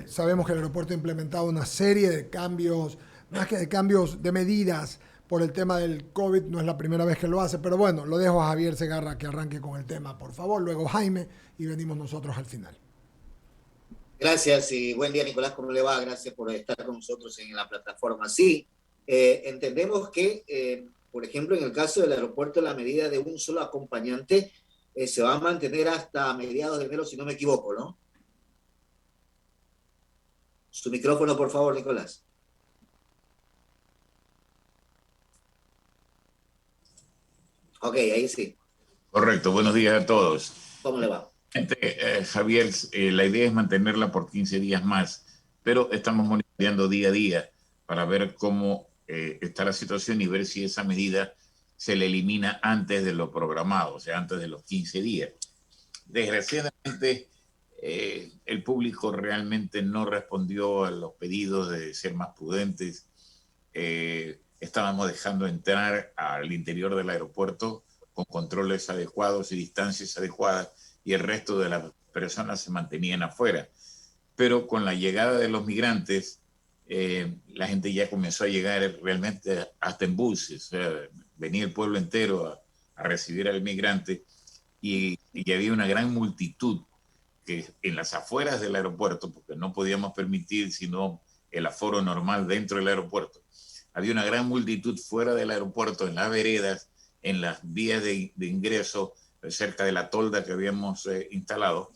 Sabemos que el aeropuerto ha implementado una serie de cambios, más que de cambios de medidas por el tema del COVID, no es la primera vez que lo hace, pero bueno, lo dejo a Javier Segarra que arranque con el tema, por favor, luego Jaime y venimos nosotros al final. Gracias y buen día, Nicolás. ¿Cómo le va? Gracias por estar con nosotros en la plataforma. Sí, entendemos que, por ejemplo, en el caso del aeropuerto, la medida de un solo acompañante se va a mantener hasta mediados de enero, si no me equivoco, ¿no? Su micrófono, por favor, Nicolás. Ok, ahí sí. Correcto, buenos días a todos. ¿Cómo le va? Javier, la idea es mantenerla por 15 días más, pero estamos monitoreando día a día para ver cómo está la situación y ver si esa medida se le elimina antes de lo programado, o sea, antes de los 15 días. Desgraciadamente, el público realmente no respondió a los pedidos de ser más prudentes. Estábamos dejando entrar al interior del aeropuerto con controles adecuados y distancias adecuadas, y el resto de las personas se mantenían afuera. Pero con la llegada de los migrantes, la gente ya comenzó a llegar realmente hasta en buses. O sea, venía el pueblo entero a recibir al migrante, y había una gran multitud que en las afueras del aeropuerto, porque no podíamos permitir sino el aforo normal dentro del aeropuerto, había una gran multitud fuera del aeropuerto, en las veredas, en las vías de ingreso, cerca de la tolda que habíamos instalado,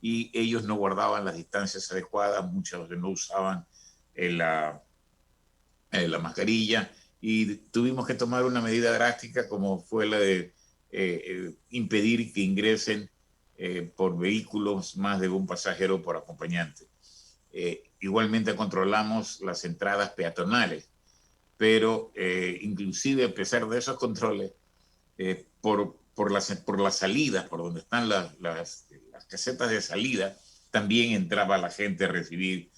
y ellos no guardaban las distancias adecuadas, muchos no usaban la mascarilla, y tuvimos que tomar una medida drástica como fue la de impedir que ingresen por vehículos más de un pasajero por acompañante. Igualmente controlamos las entradas peatonales, pero inclusive a pesar de esos controles, por las salidas, por donde están las casetas de salida, también entraba la gente a recibir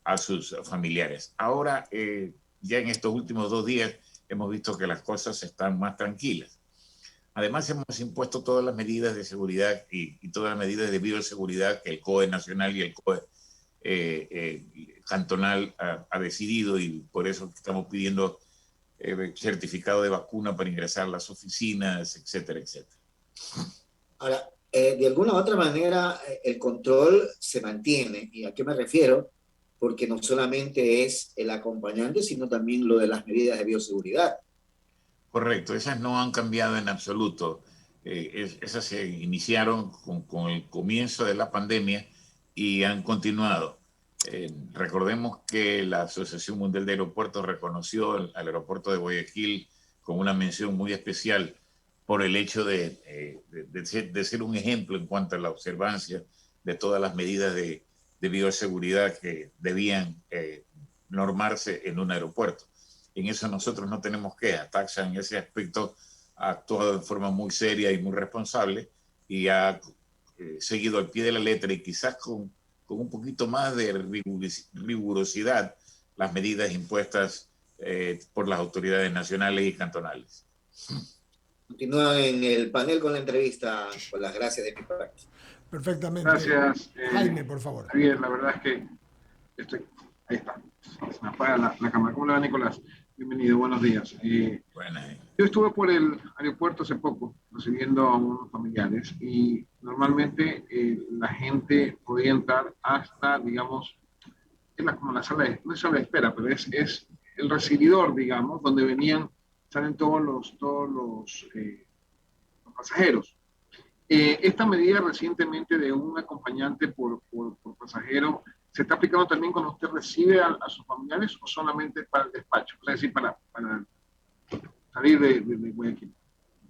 a sus familiares. Ahora, ya en estos últimos 2 días, hemos visto que las cosas están más tranquilas. Además, hemos impuesto todas las medidas de seguridad y todas las medidas de bioseguridad que el COE nacional y el COE cantonal ha decidido, y por eso estamos pidiendo certificado de vacuna para ingresar a las oficinas, etcétera, etcétera. Ahora, de alguna u otra manera, el control se mantiene. ¿Y a qué me refiero? Porque no solamente es el acompañante, sino también lo de las medidas de bioseguridad. Correcto, esas no han cambiado en absoluto. Esas se iniciaron con el comienzo de la pandemia y han continuado. Recordemos que la Asociación Mundial de Aeropuertos reconoció al aeropuerto de Guayaquil con una mención muy especial por el hecho de ser un ejemplo en cuanto a la observancia de todas las medidas de bioseguridad que debían normarse en un aeropuerto. En eso nosotros no tenemos quejas. Taxa en ese aspecto ha actuado de forma muy seria y muy responsable, y ha seguido al pie de la letra, y quizás con un poquito más de rigurosidad, las medidas impuestas por las autoridades nacionales y cantonales. Continúa en el panel con la entrevista, con las gracias de mi parte. Perfectamente. Gracias, Jaime, por favor. Javier, la verdad es que ahí está, se me apaga la cámara. ¿Cómo le va, Nicolás? Bienvenido, buenos días. Yo estuve por el aeropuerto hace poco recibiendo a unos familiares, y normalmente la gente podía entrar hasta, digamos, como la sala no es sala de espera, pero es el recibidor, digamos, donde salen todos los pasajeros. Esta medida recientemente de un acompañante por pasajero, ¿se está aplicando también cuando usted recibe a sus familiares, o solamente para el despacho? Es decir, para salir de Guayaquil.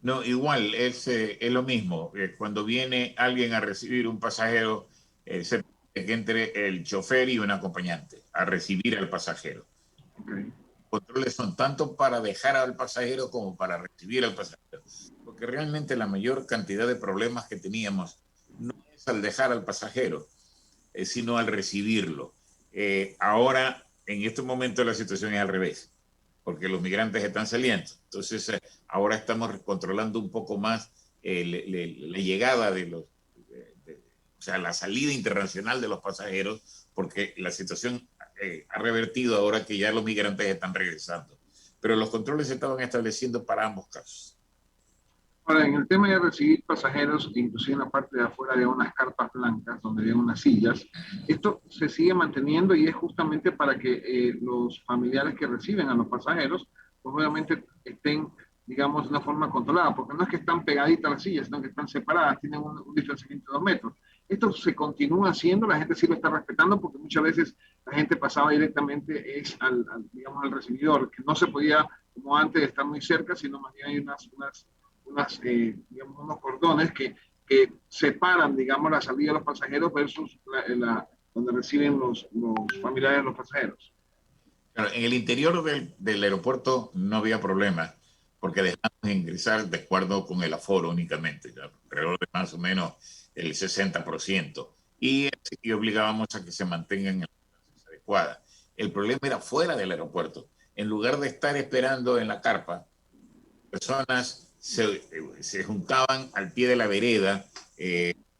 No, igual, es lo mismo. Cuando viene alguien a recibir un pasajero, se pide que entre el chofer y un acompañante a recibir al pasajero. Okay. Los controles son tanto para dejar al pasajero como para recibir al pasajero, porque realmente la mayor cantidad de problemas que teníamos no es al dejar al pasajero, sino al recibirlo. Ahora, en este momento, la situación es al revés, porque los migrantes están saliendo. Entonces, ahora estamos controlando un poco más la llegada de sea, la salida internacional de los pasajeros, porque la situación ha revertido ahora que ya los migrantes están regresando. Pero los controles se estaban estableciendo para ambos casos. Ahora, en el tema de recibir pasajeros, inclusive en la parte de afuera había unas carpas blancas donde había unas sillas. Esto se sigue manteniendo y es justamente para que los familiares que reciben a los pasajeros, pues obviamente estén, digamos, de una forma controlada, porque no es que están pegaditas las sillas, sino que están separadas, tienen un distanciamiento de 2 metros. Esto se continúa haciendo, la gente sí lo está respetando, porque muchas veces la gente pasaba directamente digamos, al recibidor, que no se podía, como antes, estar muy cerca, sino más bien hay digamos, unos cordones que separan, digamos, la salida de los pasajeros versus donde reciben los familiares de los pasajeros. Claro, en el interior del aeropuerto no había problema, porque dejamos de ingresar de acuerdo con el aforo únicamente, ya, alrededor de más o menos el 60%, y obligábamos a que se mantengan en la distancia adecuada. El problema era fuera del aeropuerto. En lugar de estar esperando en la carpa, personas se juntaban al pie de la vereda,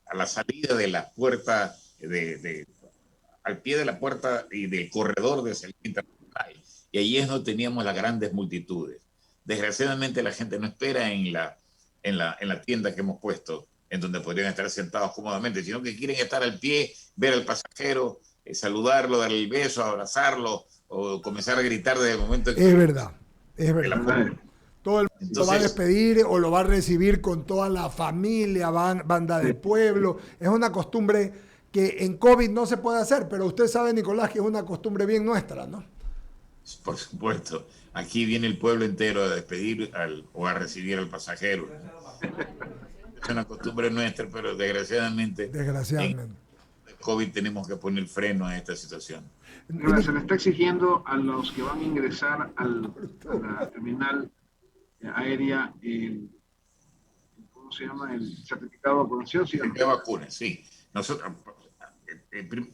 a la salida de la puerta, al pie de la puerta y del corredor de salida internacional. Y allí es donde teníamos las grandes multitudes. Desgraciadamente la gente no espera en la tienda que hemos puesto, en donde podrían estar sentados cómodamente, sino que quieren estar al pie, ver al pasajero, saludarlo, darle el beso, abrazarlo, o comenzar a gritar desde el momento que... Es verdad, es verdad. Todo el mundo lo va a despedir o lo va a recibir con toda la familia, banda de pueblo. Es una costumbre que en COVID no se puede hacer, pero usted sabe, Nicolás, que es una costumbre bien nuestra, ¿no? Por supuesto. Aquí viene el pueblo entero a despedir o a recibir al pasajero. Es una costumbre nuestra, pero desgraciadamente en COVID tenemos que poner freno a esta situación. Ahora, se le está exigiendo a los que van a ingresar a la terminal aérea ¿cómo se llama? El certificado de vacunación. ¿Sí? De vacunas, sí. Nosotros,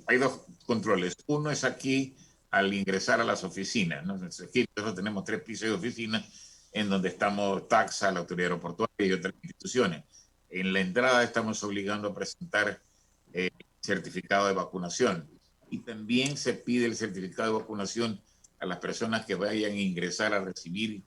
hay 2 controles. Uno es aquí al ingresar a las oficinas, ¿no? Aquí nosotros tenemos 3 pisos de oficinas en donde estamos Taxa, la autoridad aeroportuaria y otras instituciones. En la entrada estamos obligando a presentar el certificado de vacunación, y también se pide el certificado de vacunación a las personas que vayan a ingresar a recibir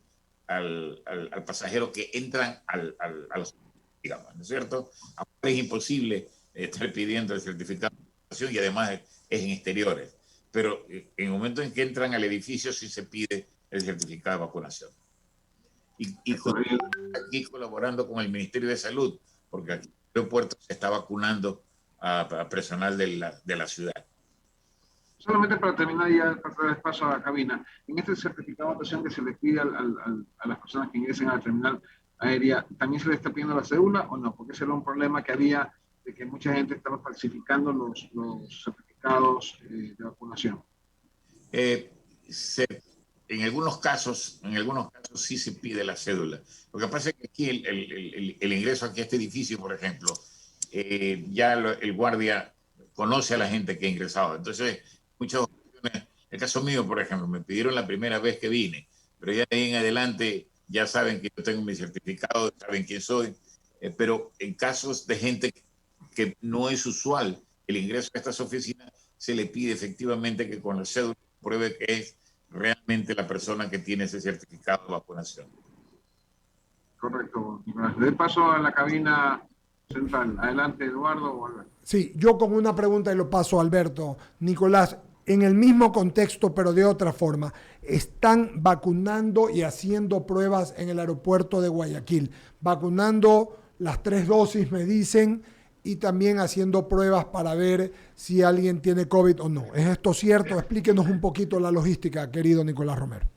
al pasajero que entran a los, digamos, ¿no es cierto? Ahora es imposible estar pidiendo el certificado de vacunación, y además es en exteriores, pero en el momento en que entran al edificio sí se pide el certificado de vacunación. Y aquí colaborando con el Ministerio de Salud, porque aquí en el aeropuerto se está vacunando a personal de la ciudad. Solamente para terminar ya, para dar paso a la cabina, en este certificado de vacunación que se les pide a las personas que ingresen a la terminal aérea, ¿también se les está pidiendo la cédula o no? Porque ese era un problema que había de que mucha gente estaba falsificando los certificados de vacunación. En algunos casos sí se pide la cédula. Lo que pasa es que aquí el ingreso aquí a este edificio, por ejemplo, ya el guardia conoce a la gente que ha ingresado. Entonces, muchas ocasiones, el caso mío, por ejemplo, me pidieron la primera vez que vine, pero ya de ahí en adelante ya saben que yo tengo mi certificado, saben quién soy. Pero en casos de gente que no es usual el ingreso a estas oficinas, se le pide efectivamente que con la cédula pruebe que es realmente la persona que tiene ese certificado de vacunación. Correcto. Le doy paso a la cabina central. Adelante, Eduardo o Alberto. Sí, yo con una pregunta y lo paso a Alberto. Nicolás, en el mismo contexto, pero de otra forma, están vacunando y haciendo pruebas en el aeropuerto de Guayaquil, vacunando las 3 dosis, me dicen, y también haciendo pruebas para ver si alguien tiene COVID o no. ¿Es esto cierto? Explíquenos un poquito la logística, querido Nicolás Romero.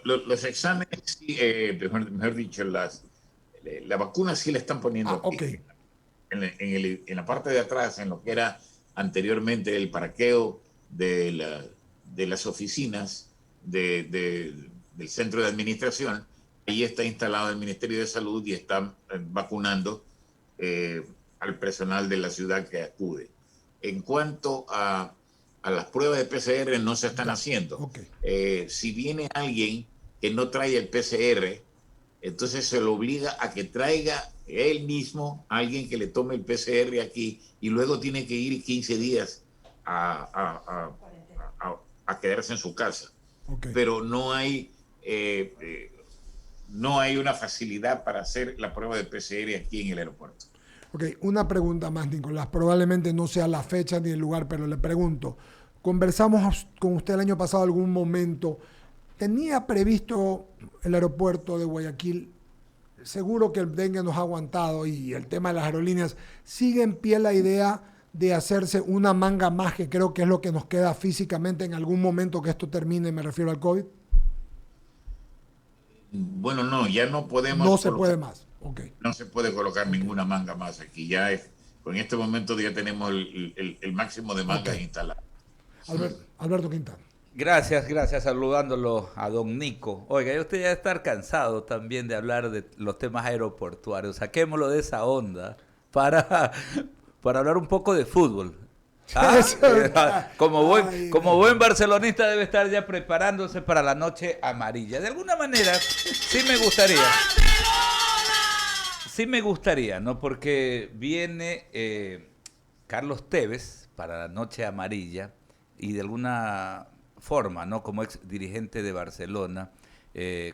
Los exámenes, sí, mejor dicho, la vacuna sí la están poniendo okay. en la parte de atrás, en lo que era anteriormente el parqueo de las oficinas del centro de administración. Ahí está instalado el Ministerio de Salud y están vacunando al personal de la ciudad que acude. En cuanto a las pruebas de PCR, no se están haciendo. Si viene alguien que no trae el PCR, entonces se lo obliga a que traiga él mismo a alguien que le tome el PCR aquí y luego tiene que ir 15 días a quedarse en su casa. Okay. Pero no hay una facilidad para hacer la prueba de PCR aquí en el aeropuerto. Ok, una pregunta más, Nicolás. Probablemente no sea la fecha ni el lugar, pero le pregunto. Conversamos con usted el año pasado algún momento. ¿Tenía previsto el aeropuerto de Guayaquil? Seguro que el dengue nos ha aguantado y el tema de las aerolíneas. ¿Sigue en pie la idea de hacerse una manga más, que creo que es lo que nos queda físicamente en algún momento que esto termine? Me refiero al COVID. Bueno, no, ya no podemos. No se puede más. Okay. No se puede colocar ninguna manga más aquí. Ya en este momento ya tenemos el máximo de mangas instaladas. Alberto Quintana. Gracias, saludándolo a don Nico. Oiga, usted ya estar cansado también de hablar de los temas aeroportuarios. Saquémoslo de esa onda para hablar un poco de fútbol. Como buen barcelonista debe estar ya preparándose para la noche amarilla. De alguna manera, sí me gustaría, ¿no? Porque viene Carlos Tevez para la noche amarilla y de alguna forma, ¿no? Como ex dirigente de Barcelona,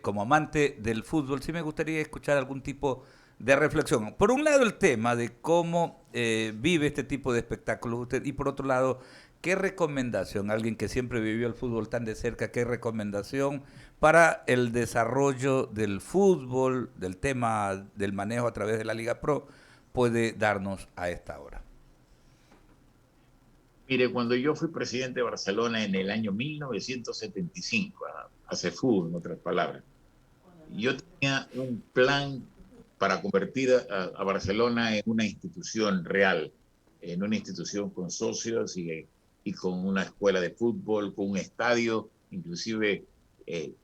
como amante del fútbol, sí me gustaría escuchar algún tipo de reflexión. Por un lado, el tema de cómo vive este tipo de espectáculos usted, y por otro lado, ¿qué recomendación, alguien que siempre vivió el fútbol tan de cerca, qué recomendación para el desarrollo del fútbol, del tema del manejo a través de la Liga Pro, puede darnos a esta hora? Mire, cuando yo fui presidente de Barcelona en el año 1975, hace fútbol, en otras palabras, yo tenía un plan para convertir a Barcelona en una institución real, en una institución con socios y con una escuela de fútbol, con un estadio. Inclusive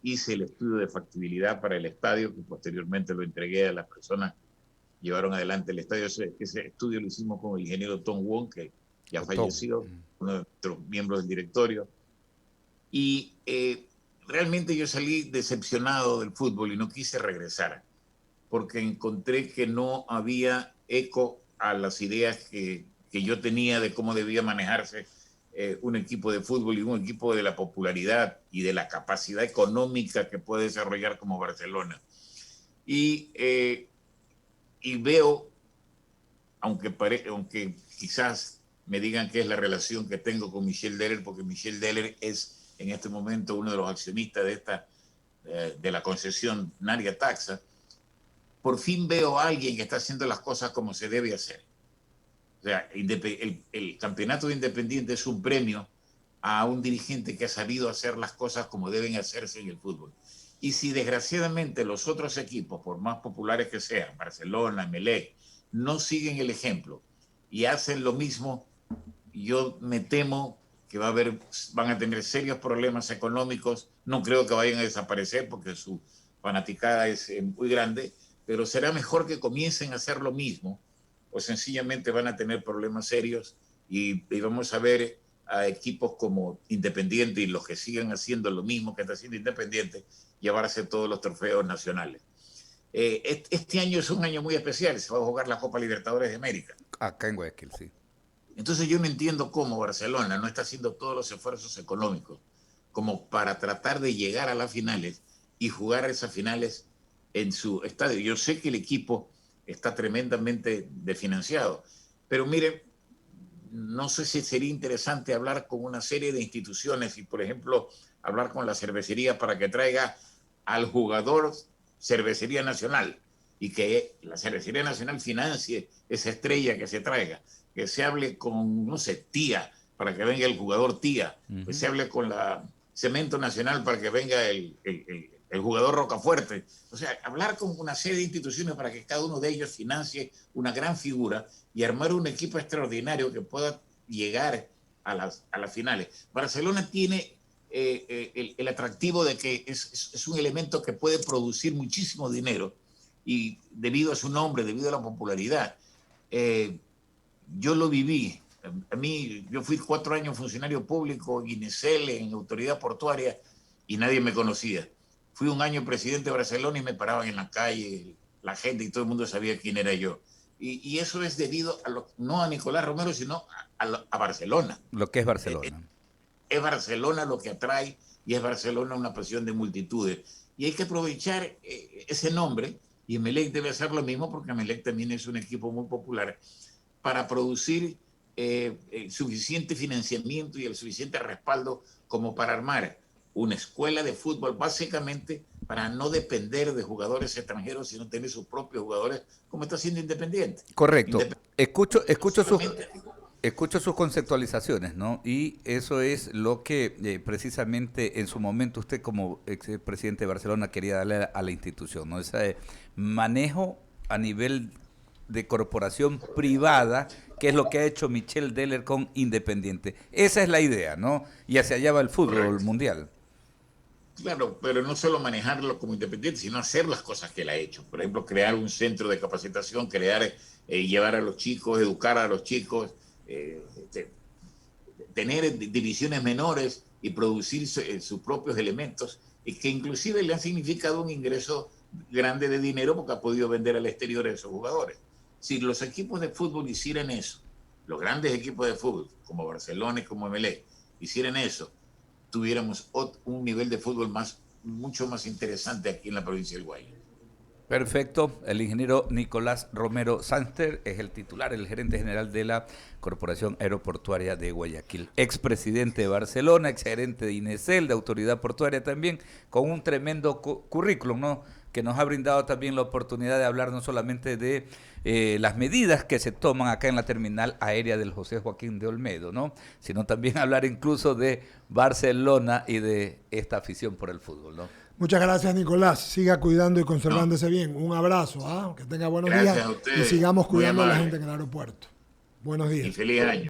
hice el estudio de factibilidad para el estadio, que posteriormente lo entregué a las personas que llevaron adelante el estadio. Ese estudio lo hicimos con el ingeniero Tom Wong, que ya falleció, uno de nuestros miembros del directorio. Y realmente yo salí decepcionado del fútbol y no quise regresar, porque encontré que no había eco a las ideas que yo tenía de cómo debía manejarse un equipo de fútbol y un equipo de la popularidad y de la capacidad económica que puede desarrollar como Barcelona. Y veo, aunque quizás me digan que es la relación que tengo con Michel Deller, porque Michel Deller es en este momento uno de los accionistas de la concesionaria Taxa, por fin veo a alguien que está haciendo las cosas como se debe hacer. O sea, el campeonato de Independiente es un premio a un dirigente que ha sabido hacer las cosas como deben hacerse en el fútbol. Y si desgraciadamente los otros equipos, por más populares que sean, Barcelona, Emelec, no siguen el ejemplo y hacen lo mismo, yo me temo que van a tener serios problemas económicos. No creo que vayan a desaparecer porque su fanaticada es muy grande, pero será mejor que comiencen a hacer lo mismo, o sencillamente van a tener problemas serios y vamos a ver a equipos como Independiente y los que sigan haciendo lo mismo que está haciendo Independiente, llevarse todos los trofeos nacionales. Este año es un año muy especial, se va a jugar la Copa Libertadores de América. Acá en Guayaquil, sí. Entonces yo no entiendo cómo Barcelona no está haciendo todos los esfuerzos económicos como para tratar de llegar a las finales y jugar esas finales en su estadio. Yo sé que el equipo está tremendamente desfinanciado, pero mire, no sé si sería interesante hablar con una serie de instituciones y, por ejemplo, hablar con la cervecería para que traiga al jugador Cervecería Nacional y que la Cervecería Nacional financie esa estrella que se traiga, que se hable con, no sé, Tía, para que venga el jugador Tía, que se hable con la Cemento Nacional para que venga el jugador Rocafuerte. O sea, hablar con una serie de instituciones para que cada uno de ellos financie una gran figura y armar un equipo extraordinario que pueda llegar a las finales. Barcelona tiene el atractivo de que es un elemento que puede producir muchísimo dinero y debido a su nombre, debido a la popularidad. Yo lo viví. Yo fui 4 años funcionario público en INESEL, en Autoridad Portuaria, y nadie me conocía. Fui un año presidente de Barcelona y me paraban en la calle, la gente y todo el mundo sabía quién era yo. Y eso es debido no a Nicolás Romero, sino a Barcelona. Lo que es Barcelona. Es Barcelona lo que atrae y es Barcelona una pasión de multitudes. Y hay que aprovechar ese nombre, y Emelec debe hacer lo mismo porque Emelec también es un equipo muy popular, para producir suficiente financiamiento y el suficiente respaldo como para armar una escuela de fútbol, básicamente para no depender de jugadores extranjeros, sino tener sus propios jugadores, como está haciendo Independiente. Correcto. Escucho sus conceptualizaciones, ¿no? Y eso es lo que precisamente en su momento usted como expresidente de Barcelona quería darle a la institución, ¿no? Ese manejo a nivel de corporación privada, que es lo que ha hecho Michel Deller con Independiente. Esa es la idea, ¿no? Y hacia allá va el fútbol mundial. Claro, pero no solo manejarlo como Independiente, sino hacer las cosas que él ha hecho. Por ejemplo, crear un centro de capacitación, llevar a los chicos, educar a los chicos, tener divisiones menores y producir sus propios elementos, y que inclusive le han significado un ingreso grande de dinero porque ha podido vender al exterior a esos jugadores. Si los equipos de fútbol hicieran eso, los grandes equipos de fútbol, como Barcelona y como Emelec, hicieran eso, tuviéramos un nivel de fútbol mucho más interesante aquí en la provincia del Guayas. Perfecto. El ingeniero Nicolás Romero Sanster es el titular, el gerente general de la Corporación Aeroportuaria de Guayaquil. Expresidente de Barcelona, exgerente de INESEL, de Autoridad Portuaria también, con un tremendo currículum, ¿no? Que nos ha brindado también la oportunidad de hablar no solamente de las medidas que se toman acá en la terminal aérea del José Joaquín de Olmedo, ¿no? Sino también hablar incluso de Barcelona y de esta afición por el fútbol, ¿no? Muchas gracias, Nicolás. Siga cuidando y conservándose bien. Un abrazo, que tenga buenos días y sigamos cuidando a la gente en el aeropuerto. Buenos días. Y feliz año.